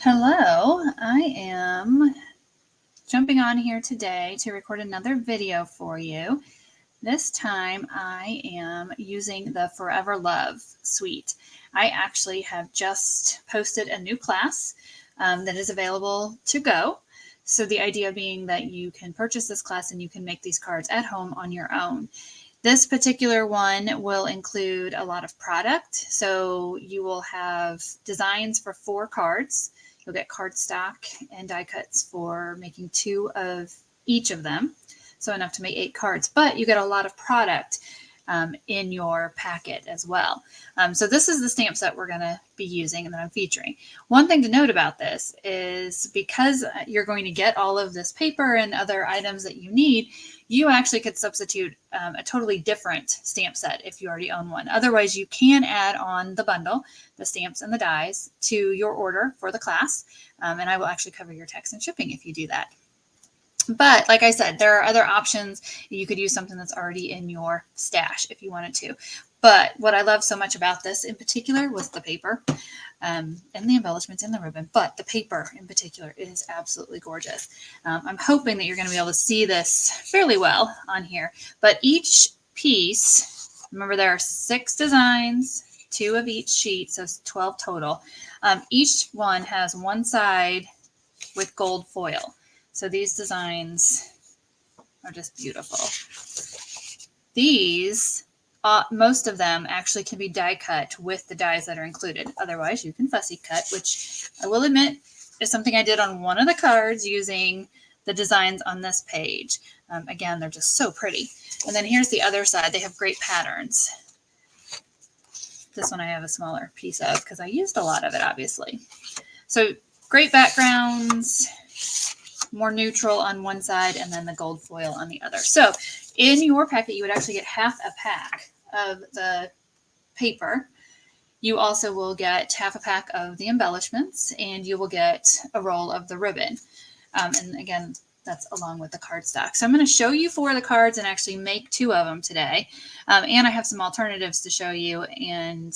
Hello, I am jumping on here today to record another video for you. This time I am using the Forever Love suite. I actually have just posted a new class that is available to go. So the idea being that you can purchase this class and you can make these cards at home on your own. This particular one will include a lot of product. So you will have designs for 4 cards. You'll get cardstock and die cuts for making 2 of each of them. So enough to make 8 cards, but you get a lot of product in your packet as well. So this is the stamp set we're going to be using and that I'm featuring. One thing to note about this is because you're going to get all of this paper and other items that you need, you actually could substitute a totally different stamp set if you already own one. Otherwise, you can add on the bundle, the stamps and the dies, to your order for the class, and I will actually cover your tax and shipping if you do that. But like I said, there are other options. You could use something that's already in your stash if you wanted to. But what I love so much about this in particular was the paper and the embellishments and the ribbon. But the paper in particular is absolutely gorgeous. I'm hoping that you're going to be able to see this fairly well on here. But each piece, remember there are 6 designs, 2 of each sheet, so 12 total. Each one has one side with gold foil. So these designs are just beautiful. These, most of them actually can be die cut with the dies that are included. Otherwise, you can fussy cut, which I will admit is something I did on one of the cards using the designs on this page. Again, they're just so pretty. And then here's the other side. They have great patterns. This one I have a smaller piece of because I used a lot of it, obviously. So great backgrounds. More neutral on one side and then the gold foil on the other. So in your packet, you would actually get half a pack of the paper. You also will get half a pack of the embellishments and you will get a roll of the ribbon. And again, that's along with the cardstock. So I'm going to show you 4 of the cards and actually make 2 of them today. And I have some alternatives to show you and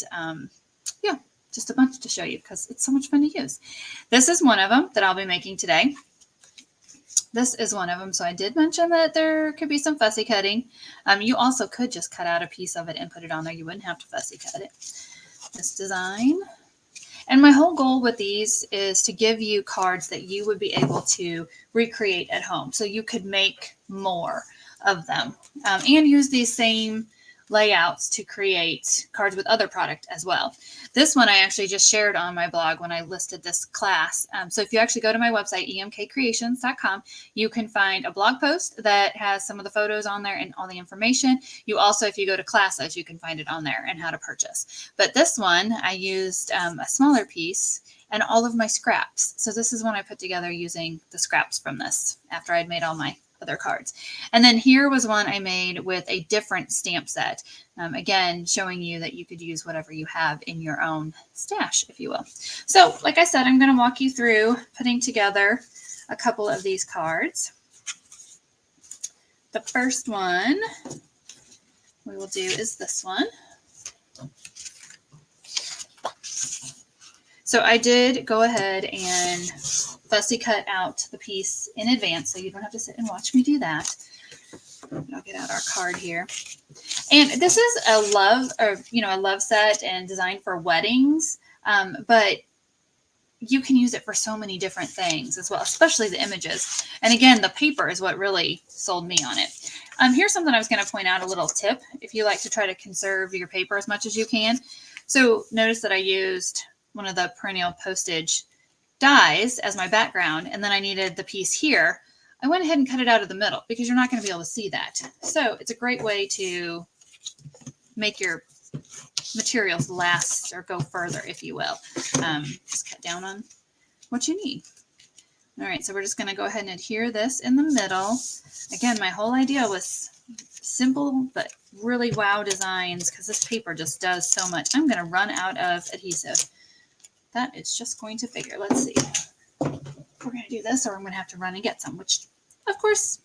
yeah, just a bunch to show you because it's so much fun to use. This is one of them that I'll be making today. This is one of them. So I did mention that there could be some fussy cutting. You also could just cut out a piece of it and put it on there. You wouldn't have to fussy cut it. This design. And my whole goal with these is to give you cards that you would be able to recreate at home. So you could make more of them and use these same layouts to create cards with other product as well. This one I actually just shared on my blog when I listed this class. So if you actually go to my website, emkcreations.com, you can find a blog post that has some of the photos on there and all the information. You also, if you go to classes, you can find it on there and how to purchase. But this one, I used a smaller piece and all of my scraps. So this is one I put together using the scraps from this after I'd made all my other cards. And then here was one I made with a different stamp set. Again, showing you that you could use whatever you have in your own stash, if you will. So like I said, I'm going to walk you through putting together a couple of these cards. The first one we will do is this one. So I did go ahead and fussy cut out the piece in advance, so you don't have to sit and watch me do that. I'll get out our card here. And this is a love set and designed for weddings, but you can use it for so many different things as well, especially the images. And again, the paper is what really sold me on it. Here's something I was going to point out, a little tip, if you like to try to conserve your paper as much as you can. So notice that I used one of the Perennial Postage dies as my background, and then I needed the piece here. I went ahead and cut it out of the middle because you're not going to be able to see that. So it's a great way to make your materials last or go further, if you will. Just cut down on what you need. All right, so we're just going to go ahead and adhere this in the middle. Again, my whole idea was simple but really wow designs because this paper just does so much. I'm going to run out of adhesive. That is just going to figure. Let's see. We're going to do this or I'm going to have to run and get some, which, of course,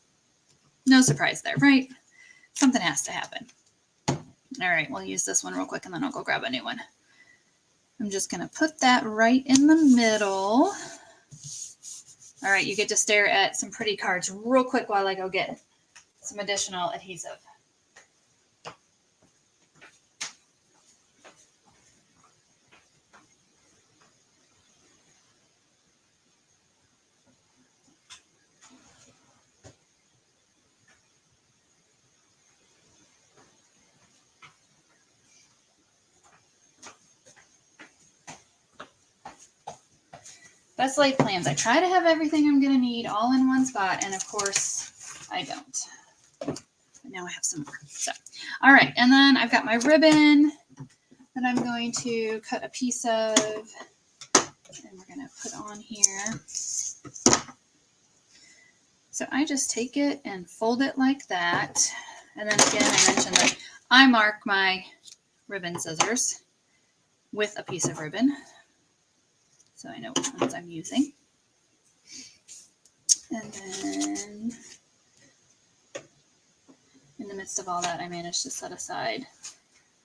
no surprise there, right? Something has to happen. All right, we'll use this one real quick and then I'll go grab a new one. I'm just going to put that right in the middle. All right, you get to stare at some pretty cards real quick while I go get some additional adhesive. Best laid plans. I try to have everything I'm going to need all in one spot, and of course, I don't. But now I have some more. So, all right, and then I've got my ribbon that I'm going to cut a piece of, and we're going to put on here. So I just take it and fold it like that. And then again, I mentioned that I mark my ribbon scissors with a piece of ribbon, so I know which ones I'm using. And then in the midst of all that, I managed to set aside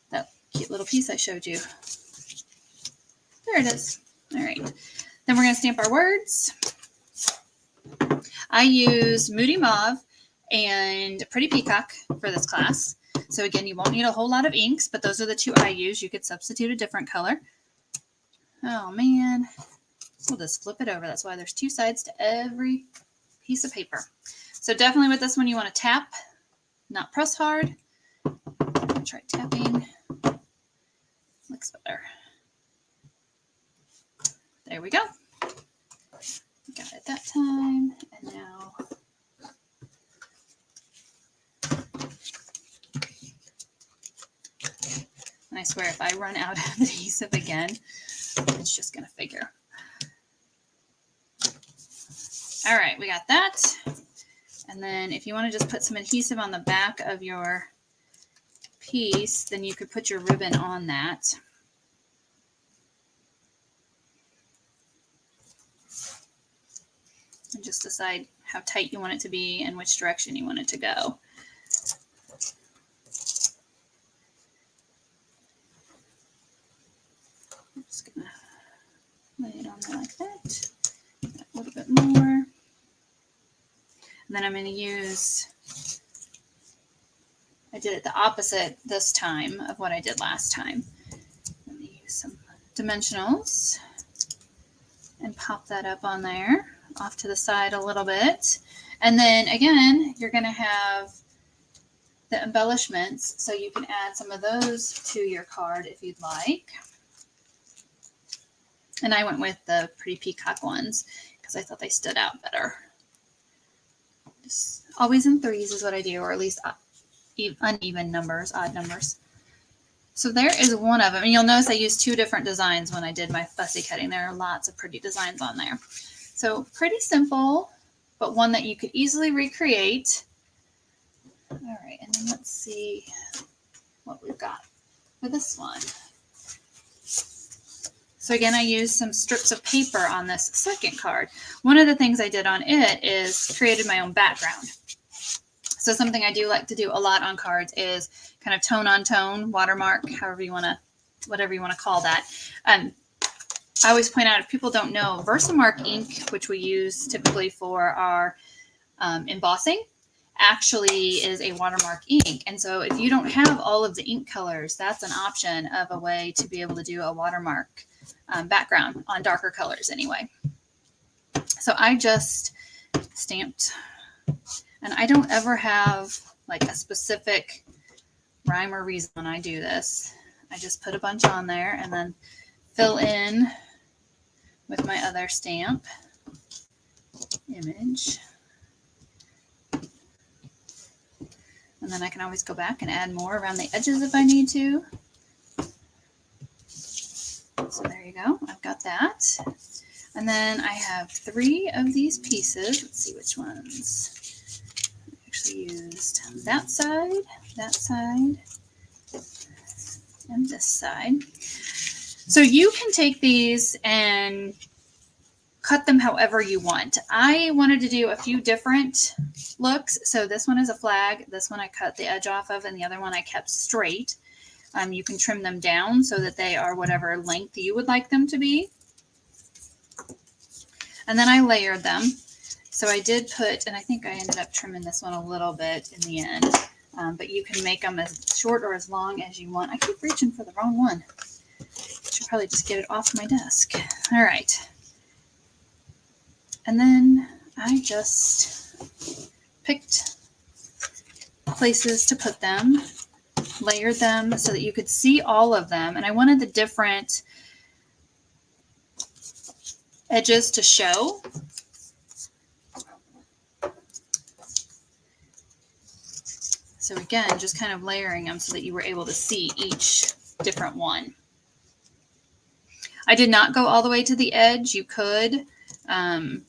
that cute little piece I showed you. There it is. All right. Then we're going to stamp our words. I use Moody Mauve and Pretty Peacock for this class. So again, you won't need a whole lot of inks, but those are the two I use. You could substitute a different color. Oh man, we'll just flip it over. That's why there's two sides to every piece of paper. So definitely with this one, you want to tap, not press hard. I'll try tapping. Looks better. There we go. Got it that time. And now I swear if I run out of adhesive again, it's just going to figure. All right, we got that. And then if you want to just put some adhesive on the back of your piece, then you could put your ribbon on that. And just decide how tight you want it to be and which direction you want it to go. I'm just going to lay it on there like that. A little bit more. And then I'm going to use, I did it the opposite this time of what I did last time. I'm going to use some dimensionals and pop that up on there, off to the side a little bit. And then again, you're going to have the embellishments, so you can add some of those to your card if you'd like. And I went with the Pretty Peacock ones because I thought they stood out better. Just always in threes is what I do, or at least uneven numbers, odd numbers. So there is one of them. And you'll notice I used two different designs when I did my fussy cutting. There are lots of pretty designs on there. So pretty simple, but one that you could easily recreate. All right, and then let's see what we've got for this one. So again, I used some strips of paper on this second card. One of the things I did on it is created my own background. So something I do like to do a lot on cards is kind of tone on tone, watermark, however you want to, whatever you want to call that. I always point out, if people don't know, Versamark ink, which we use typically for our embossing, actually is a watermark ink. And so if you don't have all of the ink colors, that's an option of a way to be able to do a watermark background on darker colors anyway. So I just stamped, and I don't ever have like a specific rhyme or reason when I do this. I just put a bunch on there and then fill in with my other stamp image. And then I can always go back and add more around the edges if I need to. So there you go. I've got that. And then I have 3 of these pieces. Let's see which ones. I actually used that side, and this side. So you can take these and cut them however you want. I wanted to do a few different looks. So this one is a flag. This one I cut the edge off of, and the other one I kept straight. You can trim them down so that they are whatever length you would like them to be. And then I layered them. So I did put, and I think I ended up trimming this one a little bit in the end, but you can make them as short or as long as you want. I keep reaching for the wrong one. Should probably just get it off my desk. All right. And then I just picked places to put them, layered them so that you could see all of them. And I wanted the different edges to show. So again, just kind of layering them so that you were able to see each different one. I did not go all the way to the edge. You could, again,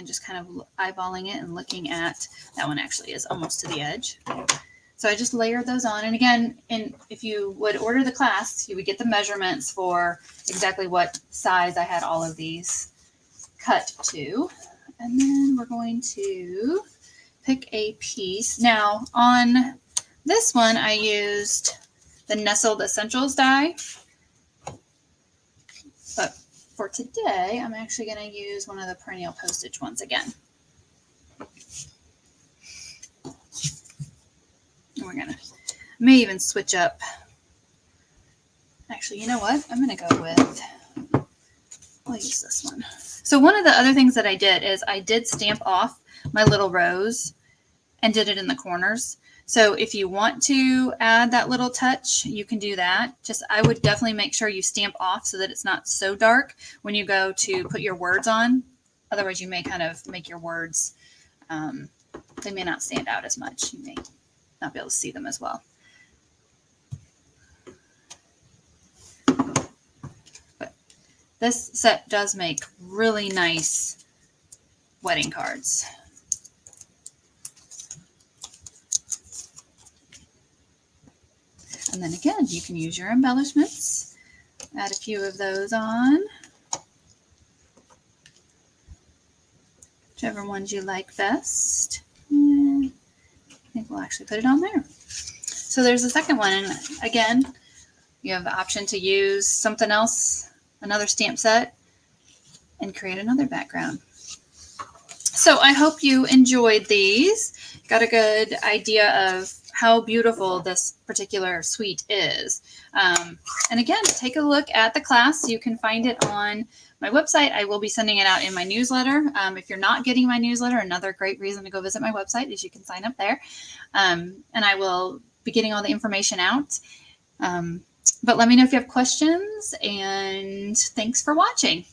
just kind of eyeballing it and looking at, that one actually is almost to the edge. So I just layered those on. And again, if you would order the class, you would get the measurements for exactly what size I had all of these cut to. And then we're going to pick a piece. Now on this one, I used the Nestled Essentials die. But for today, I'm actually going to use one of the Perennial Postage ones again. And we're going to, may even switch up. Actually, you know what? I'm going to go with, I'll use this one. So one of the other things that I did is I did stamp off my little rows and did it in the corners. So if you want to add that little touch, you can do that. Just, I would definitely make sure you stamp off so that it's not so dark when you go to put your words on. Otherwise, you may kind of make your words, they may not stand out as much. You may not be able to see them as well. But this set does make really nice wedding cards. And then again, you can use your embellishments. Add a few of those on. Whichever ones you like best. And I think we'll actually put it on there. So there's the second one. And again, you have the option to use something else, another stamp set, and create another background. So I hope you enjoyed these. Got a good idea of how beautiful this particular suite is. And again, take a look at the class. You can find it on my website. I will be sending it out in my newsletter. If you're not getting my newsletter, another great reason to go visit my website is you can sign up there. And I will be getting all the information out. But let me know if you have questions, and thanks for watching.